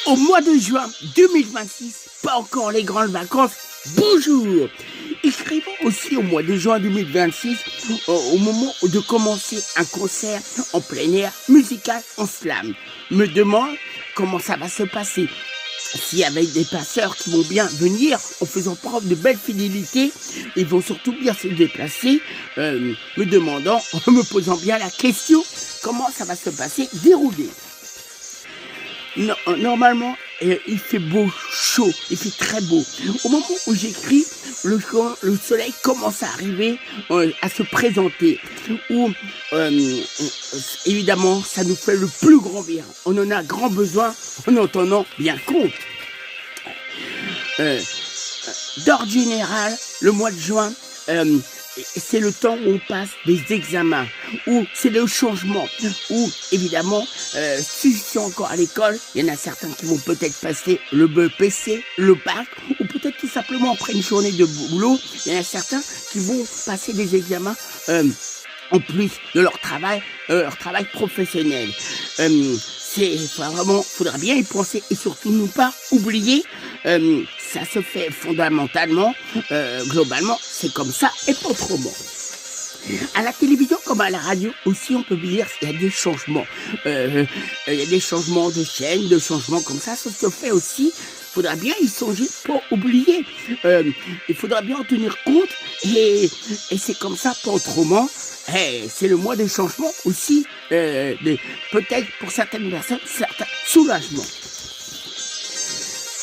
Au mois de juin 2026, pas encore les grandes vacances, bonjour. Écrivons aussi au mois de juin 2026, au moment de commencer un concert en plein air musical en slam. Me demande comment ça va se passer. Si avec des passeurs qui vont bien venir en faisant preuve de belle fidélité, ils vont surtout bien se déplacer, me posant bien la question, comment ça va se passer, dérouler. Normalement, il fait beau, chaud, il fait très beau. Au moment où j'écris, le soleil commence à arriver, à se présenter. Évidemment, ça nous fait le plus grand bien. On en a grand besoin en en tenant bien compte. D'ordre général, le mois de juin, c'est le temps où on passe des examens, où c'est le changement, où évidemment, si je suis encore à l'école, il y en a certains qui vont peut-être passer le BEPC, le bac, ou peut-être tout simplement après une journée de boulot, il y en a certains qui vont passer des examens en plus de leur travail professionnel. Faudra bien y penser et surtout ne pas oublier, ça se fait fondamentalement, globalement, c'est comme ça et pas autrement. À la télévision comme à la radio aussi, on peut dire qu'il y a des changements. Il y a des changements de chaîne, de changements comme ça se fait aussi. Il faudra bien y songer, pas oublier. Il faudra bien en tenir compte et c'est comme ça, pas autrement. C'est le mois des changements aussi, peut-être pour certaines personnes, certains soulagements.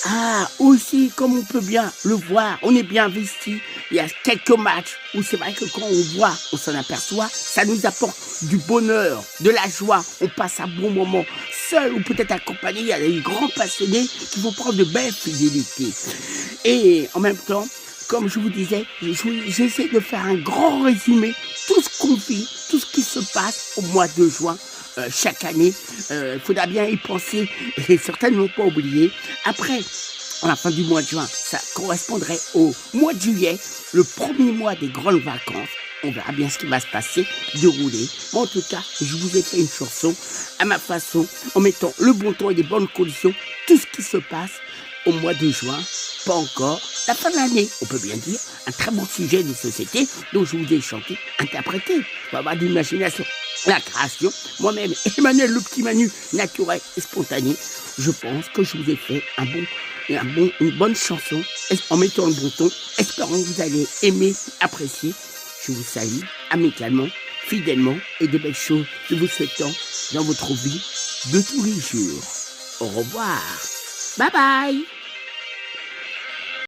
Ah, aussi, comme on peut bien le voir, on est bien investi. Il y a quelques matchs où c'est vrai que quand on voit, on s'en aperçoit, ça nous apporte du bonheur, de la joie. On passe un bon moment, seul ou peut-être accompagné. Il y a des grands passionnés qui vont prendre de belles fidélités. Et en même temps, comme je vous disais, j'essaie de faire un grand résumé, tout ce qu'on vit, tout ce qui se passe au mois de juin. Chaque année, il faudra bien y penser et certainement pas oublier. Après, à la fin du mois de juin, ça correspondrait au mois de juillet, le premier mois des grandes vacances. On verra bien ce qui va se passer, dérouler. Mais en tout cas, je vous ai fait une chanson à ma façon, en mettant le bon temps et des bonnes conditions, tout ce qui se passe au mois de juin, pas encore la fin de l'année, on peut bien dire, un très bon sujet de société dont je vous ai chanté, interprété. Il faut avoir de l'imagination, la création. Moi-même, Emmanuel le petit Manu, naturel et spontané, je pense que je vous ai fait une bonne chanson en mettant le bon ton, espérant que vous allez aimer, apprécier. Je vous salue amicalement, fidèlement et de belles choses que vous souhaitant dans votre vie de tous les jours. Au revoir. Bye bye.